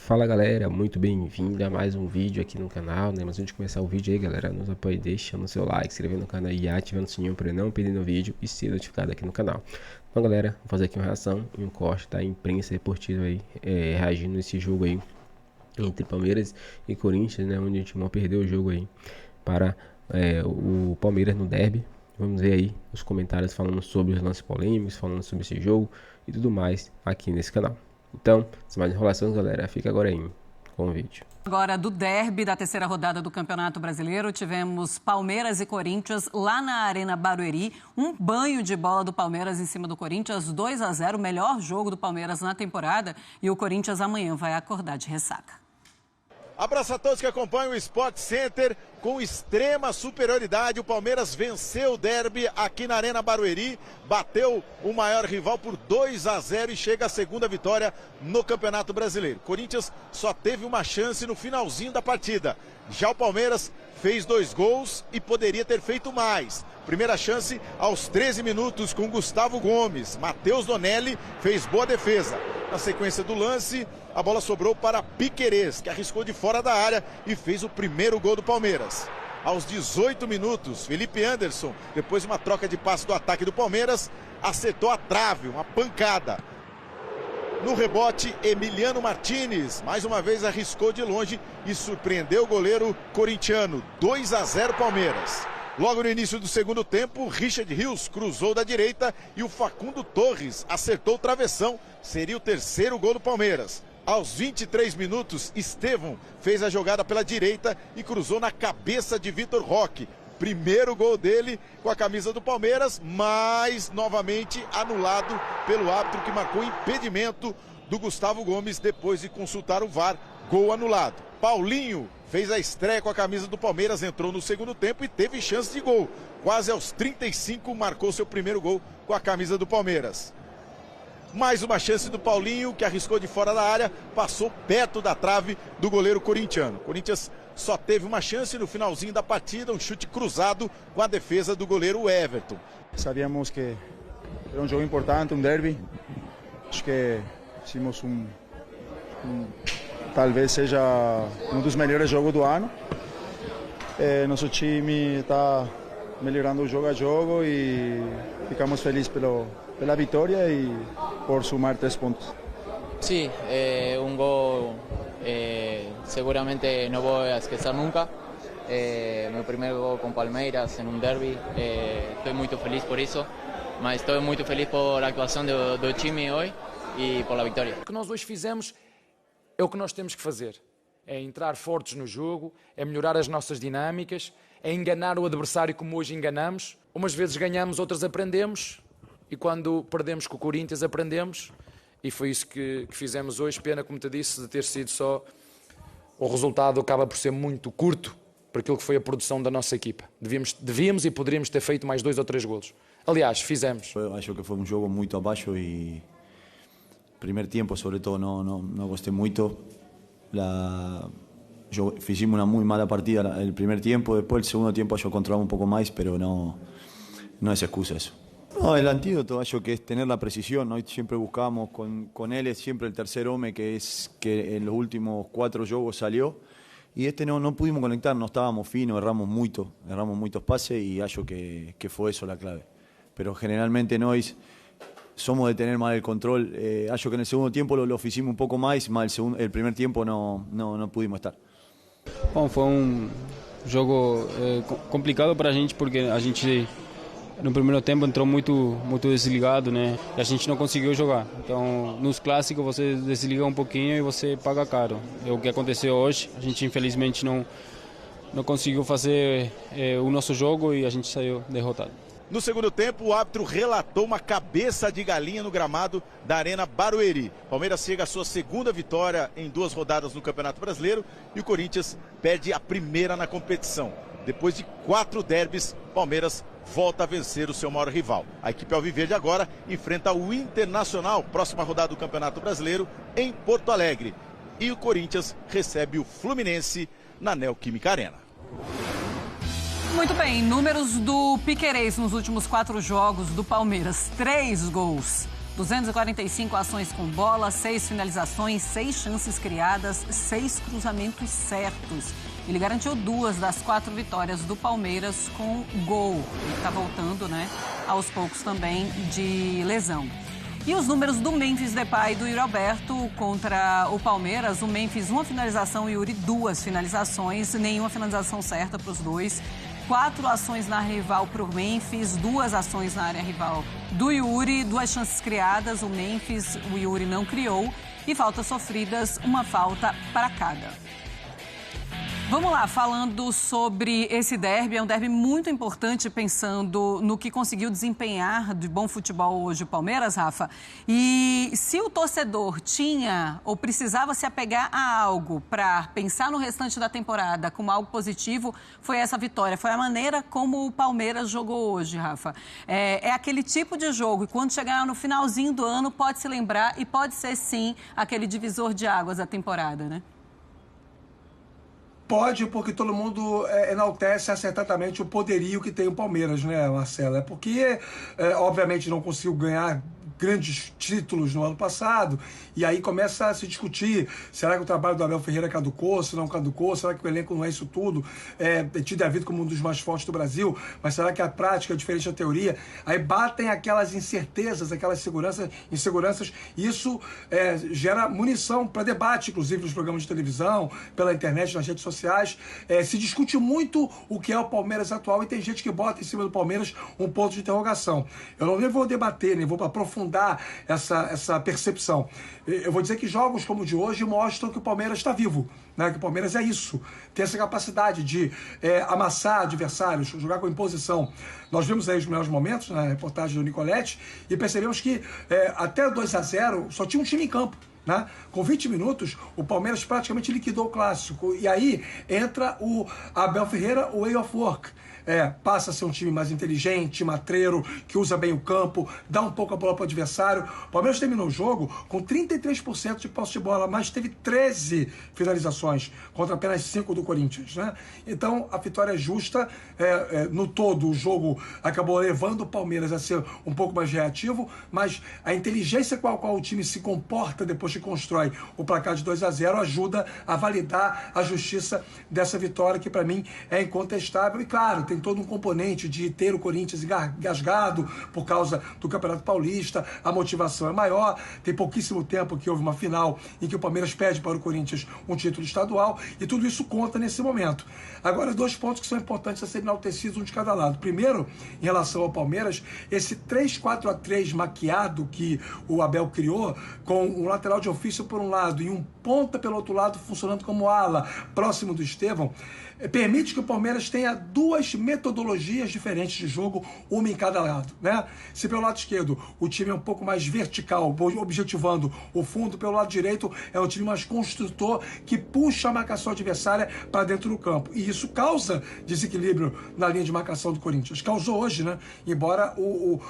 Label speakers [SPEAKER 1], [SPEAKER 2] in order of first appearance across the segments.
[SPEAKER 1] Fala galera, muito bem-vindo a mais um vídeo aqui no canal, né? Mas antes de começar o vídeo aí galera, nos apoie deixando o seu like, se inscrevendo no canal e ativando o sininho para não perder o vídeo e ser notificado aqui no canal. Então galera, vou fazer aqui uma reação e um corte da imprensa esportiva aí, reagindo nesse jogo aí entre Palmeiras e Corinthians, né? Onde a gente não perdeu o jogo aí para o Palmeiras no derby. Vamos ver aí os comentários falando sobre os lances polêmicos, falando sobre esse jogo e tudo mais aqui nesse canal. Então, sem mais enrolações, galera, fica agora aí com o vídeo.
[SPEAKER 2] Agora, do derby da terceira rodada do Campeonato Brasileiro, tivemos Palmeiras e Corinthians lá na Arena Barueri. Um banho de bola do Palmeiras em cima do Corinthians, 2-0, o melhor jogo do Palmeiras na temporada. E o Corinthians amanhã vai acordar de ressaca.
[SPEAKER 3] Abraço a todos que acompanham o Sport Center. Com extrema superioridade, o Palmeiras venceu o derby aqui na Arena Barueri, bateu o maior rival por 2-0 e chega a segunda vitória no Campeonato Brasileiro. Corinthians só teve uma chance no finalzinho da partida. Já o Palmeiras fez 2 gols e poderia ter feito mais. Primeira chance aos 13 minutos com Gustavo Gomes. Matheus Donelli fez boa defesa. Na sequência do lance, a bola sobrou para Piquerez, que arriscou de fora da área e fez o primeiro gol do Palmeiras. Aos 18 minutos, Felipe Anderson, depois de uma troca de passe do ataque do Palmeiras, acertou a trave, uma pancada. No rebote, Emiliano Martinez, mais uma vez arriscou de longe e surpreendeu o goleiro corintiano. 2-0 Palmeiras. Logo no início do segundo tempo, Richard Rios cruzou da direita e o Facundo Torres acertou o travessão. Seria o terceiro gol do Palmeiras. Aos 23 minutos, Estevão fez a jogada pela direita e cruzou na cabeça de Vitor Roque. Primeiro gol dele com a camisa do Palmeiras, mas novamente anulado pelo árbitro que marcou impedimento do Gustavo Gomes depois de consultar o VAR. Gol anulado. Paulinho fez a estreia com a camisa do Palmeiras, entrou no segundo tempo e teve chance de gol. Quase aos 35 marcou seu primeiro gol com a camisa do Palmeiras. Mais uma chance do Paulinho, que arriscou de fora da área, passou perto da trave do goleiro corintiano. Corinthians só teve uma chance no finalzinho da partida, um chute cruzado com a defesa do goleiro Everton.
[SPEAKER 4] Sabíamos que era um jogo importante, um derby. Acho que fizemos talvez seja um dos melhores jogos do ano. Nosso time está melhorando o jogo a jogo e ficamos felizes pela vitória e por sumar 3 pontos.
[SPEAKER 5] Sí, un gol seguramente no voy a esquecer nunca. Mi primer gol con Palmeiras en un derby. Estoy muy feliz por eso, mas estou muito feliz por a atuação do time hoje e por a vitória.
[SPEAKER 6] O que nós hoje fizemos é o que nós temos que fazer. É entrar fortes no jogo, é melhorar as nossas dinâmicas, é enganar o adversário como hoje enganamos. Umas vezes ganhamos, outras aprendemos. E quando perdemos com o Corinthians aprendemos, e foi isso que fizemos hoje. Pena, como te disse, de ter sido só... O resultado acaba por ser muito curto para aquilo que foi a produção da nossa equipa. Devíamos e poderíamos ter feito mais 2 ou 3 golos. Aliás, fizemos.
[SPEAKER 7] Eu acho que foi um jogo muito abaixo e... Primeiro tempo, sobre todo, não gostei muito. Fizemos uma muito mala partida no primeiro tempo. Depois, no segundo tempo, acho que controlamos um pouco mais, mas não é excusa isso. No, el antídoto acho que es tener la precisión, ¿no? Siempre buscamos con él, es siempre el tercer hombre que en los últimos 4 juegos salió y no pudimos conectar, no estábamos finos, erramos muchos pases y acho que fue eso la clave. Pero generalmente nós somos de tener mal el control, acho que en el segundo tiempo lo hicimos un poco más el primer tiempo no pudimos estar.
[SPEAKER 8] Bom, foi um jogo complicado para a gente porque a gente no primeiro tempo entrou muito desligado, né? E a gente não conseguiu jogar. Então, nos clássicos você desliga um pouquinho e você paga caro. É o que aconteceu hoje. A gente infelizmente não conseguiu fazer o nosso jogo e a gente saiu derrotado.
[SPEAKER 3] No segundo tempo, o árbitro relatou uma cabeça de galinha no gramado da Arena Barueri. Palmeiras chega à sua segunda vitória em 2 rodadas no Campeonato Brasileiro e o Corinthians perde a primeira na competição. Depois de 4 derbys, Palmeiras volta a vencer o seu maior rival. A equipe alviverde agora enfrenta o Internacional, próxima rodada do Campeonato Brasileiro, em Porto Alegre. E o Corinthians recebe o Fluminense na Neoquímica Arena.
[SPEAKER 2] Muito bem, números do Piquerez nos últimos 4 jogos do Palmeiras. 3 gols. 245 ações com bola, 6 finalizações, 6 chances criadas, 6 cruzamentos certos. Ele garantiu 2 das 4 vitórias do Palmeiras com gol. Ele está voltando, né, aos poucos também de lesão. E os números do Memphis Depay e do Yuri Alberto contra o Palmeiras. O Memphis, 1 finalização, o Yuri 2 finalizações, nenhuma finalização certa para os dois. 4 ações na área rival para o Memphis, 2 ações na área rival do Yuri, 2 chances criadas, o Memphis, o Yuri não criou, e faltas sofridas, 1 falta para cada. Vamos lá, falando sobre esse derby, é um derby muito importante pensando no que conseguiu desempenhar de bom futebol hoje o Palmeiras, Rafa. E se o torcedor tinha ou precisava se apegar a algo para pensar no restante da temporada como algo positivo, foi essa vitória, foi a maneira como o Palmeiras jogou hoje, Rafa. É aquele tipo de jogo, e quando chegar no finalzinho do ano pode se lembrar e pode ser sim aquele divisor de águas da temporada, né?
[SPEAKER 9] Pode, porque todo mundo enaltece acertadamente o poderio que tem o Palmeiras, né, Marcelo? É porque, obviamente, não conseguiu ganhar grandes títulos no ano passado, e aí começa a se discutir, será que o trabalho do Abel Ferreira caducou, se não caducou, será que o elenco não é isso tudo, é tido a vida como um dos mais fortes do Brasil, mas será que a prática é diferente da teoria? Aí batem aquelas incertezas, aquelas inseguranças, e isso gera munição para debate, inclusive nos programas de televisão, pela internet, nas redes sociais. Se discute muito o que é o Palmeiras atual, e tem gente que bota em cima do Palmeiras um ponto de interrogação. Eu não nem vou debater, nem vou aprofundar essa percepção. Eu vou dizer que jogos como o de hoje mostram que o Palmeiras está vivo, né? Que o Palmeiras é isso, tem essa capacidade de amassar adversários, jogar com imposição. Nós vimos aí os melhores momentos na reportagem do Nicoletti e percebemos que até 2-0 só tinha um time em campo, né? Com 20 minutos, o Palmeiras praticamente liquidou o clássico. E aí entra o Abel Ferreira, o way of work. Passa a ser um time mais inteligente, matreiro, que usa bem o campo, dá um pouco a bola para o adversário. O Palmeiras terminou o jogo com 33% de posse de bola, mas teve 13 finalizações contra apenas 5 do Corinthians, né? Então a vitória é justa. No todo, o jogo acabou levando o Palmeiras a ser um pouco mais reativo, mas a inteligência com a qual o time se comporta depois que constrói o placar de 2-0 ajuda a validar a justiça dessa vitória, que para mim é incontestável. E claro, tem todo um componente de ter o Corinthians engasgado por causa do Campeonato Paulista, a motivação é maior, tem pouquíssimo tempo que houve uma final em que o Palmeiras pede para o Corinthians um título estadual, e tudo isso conta nesse momento. Agora, 2 pontos que são importantes a serem enaltecidos, um de cada lado. Primeiro, em relação ao Palmeiras, esse 3-4-3 maquiado que o Abel criou, com um lateral de ofício por um lado e um ponta pelo outro lado funcionando como ala, próximo do Estevão, permite que o Palmeiras tenha 2 metodologias diferentes de jogo, uma em cada lado, né? Se pelo lado esquerdo o time é um pouco mais vertical, objetivando o fundo, pelo lado direito é um time mais construtor, que puxa a marcação adversária para dentro do campo. E isso causa desequilíbrio na linha de marcação do Corinthians. Causou hoje, né? Embora o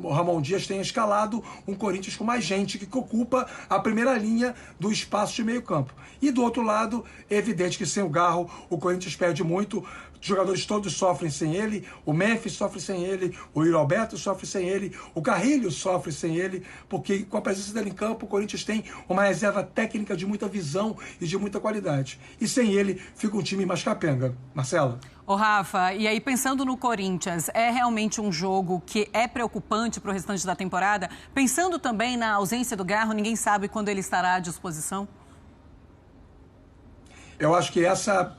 [SPEAKER 9] Ramon Dias tenha escalado um Corinthians com mais gente, que ocupa a primeira linha do espaço de meio campo. E do outro lado, é evidente que sem o Garro, o Corinthians perde muito. Os jogadores todos sofrem sem ele, o Memphis sofre sem ele, o Yuri Alberto sofre sem ele, o Carrilho sofre sem ele, porque com a presença dele em campo, o Corinthians tem uma reserva técnica de muita visão e de muita qualidade. E sem ele, fica um time mais capenga. Marcelo?
[SPEAKER 2] Ô Rafa, e aí pensando no Corinthians, é realmente um jogo que é preocupante para o restante da temporada? Pensando também na ausência do Garro, ninguém sabe quando ele estará à disposição?
[SPEAKER 9] Eu acho que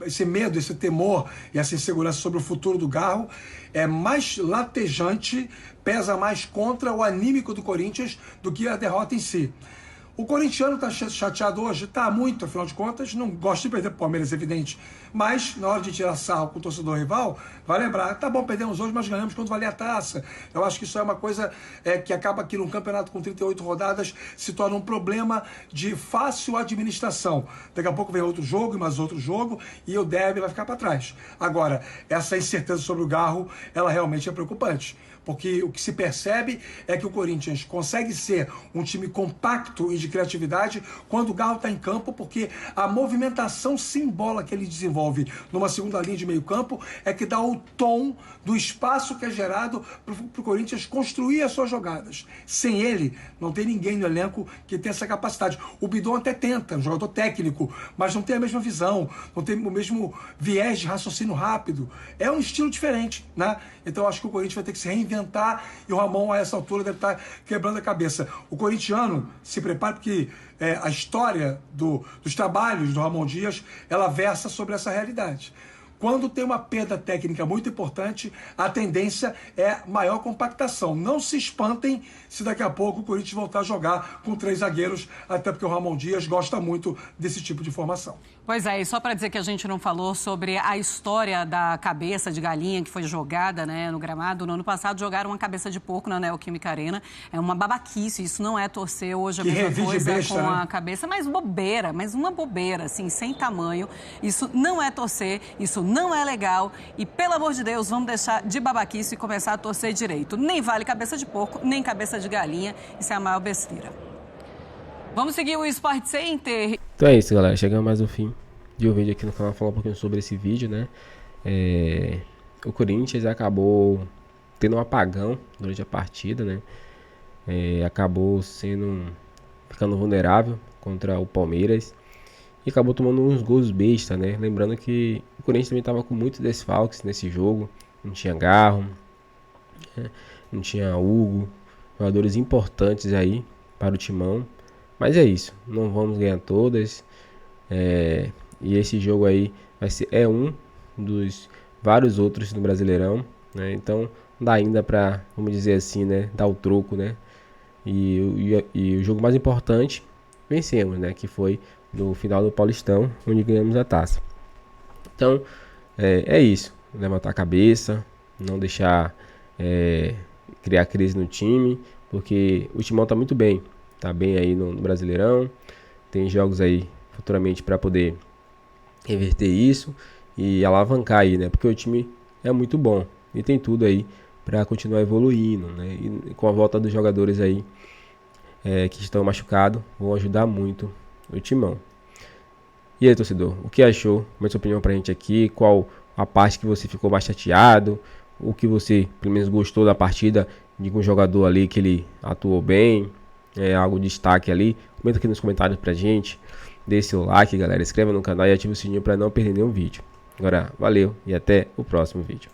[SPEAKER 9] esse medo, esse temor e essa insegurança sobre o futuro do Garro é mais latejante, pesa mais contra o anímico do Corinthians do que a derrota em si. O corintiano está chateado hoje? Está muito, afinal de contas, não gosta de perder para o Palmeiras, evidente. Mas, na hora de tirar sarro com o torcedor rival, vai lembrar, tá bom, perdemos hoje, mas ganhamos quando valia a taça. Eu acho que isso é uma coisa que acaba aqui num campeonato com 38 rodadas, se torna um problema de fácil administração. Daqui a pouco vem outro jogo, e mais outro jogo, e o derby vai ficar para trás. Agora, essa incerteza sobre o Garro, ela realmente é preocupante. porque o que se percebe é que o Corinthians consegue ser um time compacto e de criatividade quando o Galo está em campo, porque a movimentação sem bola que ele desenvolve numa segunda linha de meio campo é que dá o tom do espaço que é gerado para o Corinthians construir as suas jogadas. Sem ele, não tem ninguém no elenco que tenha essa capacidade. O Bidon até tenta, um jogador técnico, mas não tem a mesma visão, não tem o mesmo viés de raciocínio rápido. É um estilo diferente, né? Então acho que o Corinthians vai ter que se reinventar e o Ramon, a essa altura, deve estar quebrando a cabeça. O corintiano se prepara porque a história dos trabalhos do Ramon Dias, ela versa sobre essa realidade. Quando tem uma perda técnica muito importante, a tendência é maior compactação. Não se espantem se daqui a pouco o Corinthians voltar a jogar com 3 zagueiros, até porque o Ramon Dias gosta muito desse tipo de formação.
[SPEAKER 2] Pois é, e só para dizer que a gente não falou sobre a história da cabeça de galinha que foi jogada, né, no gramado. No ano passado jogaram uma cabeça de porco na Neoquímica Arena. É uma babaquice, isso não é torcer hoje a mesma coisa besta, com a cabeça, mas bobeira, mas uma bobeira, assim, sem tamanho. Isso não é torcer, isso não é legal e, pelo amor de Deus, vamos deixar de babaquice e começar a torcer direito. Nem vale cabeça de porco, nem cabeça de galinha, isso é a maior besteira. Vamos seguir o Sport Center.
[SPEAKER 1] Então é isso, galera. Chegamos mais ao fim de um vídeo aqui no canal, falar um pouquinho sobre esse vídeo, né? O Corinthians acabou tendo um apagão durante a partida, né? Acabou ficando vulnerável contra o Palmeiras e acabou tomando uns gols besta, né? Lembrando que o Corinthians também estava com muitos desfalques nesse jogo. Não tinha Garro, né? Não tinha Hugo, jogadores importantes aí para o timão. Mas é isso, não vamos ganhar todas. E esse jogo aí é um dos vários outros no Brasileirão, né? Então dá ainda para, vamos dizer assim, né, dar o troco, né? E o jogo mais importante vencemos, né? Que foi no final do Paulistão, onde ganhamos a taça. Então é isso, levantar a cabeça, não deixar criar crise no time, porque o timão tá muito bem. Tá bem aí no Brasileirão. Tem jogos aí futuramente para poder reverter isso e alavancar aí, né? Porque o time é muito bom e tem tudo aí para continuar evoluindo, né? E com a volta dos jogadores aí que estão machucados, vão ajudar muito o timão. E aí, torcedor, o que achou? Comenta sua opinião pra gente aqui. Qual a parte que você ficou mais chateado? O que você, pelo menos, gostou da partida de um jogador ali que ele atuou bem? Algo de destaque ali, comenta aqui nos comentários pra gente, dê seu like, galera, inscreva no canal e ative o sininho pra não perder nenhum vídeo. Agora, valeu e até o próximo vídeo.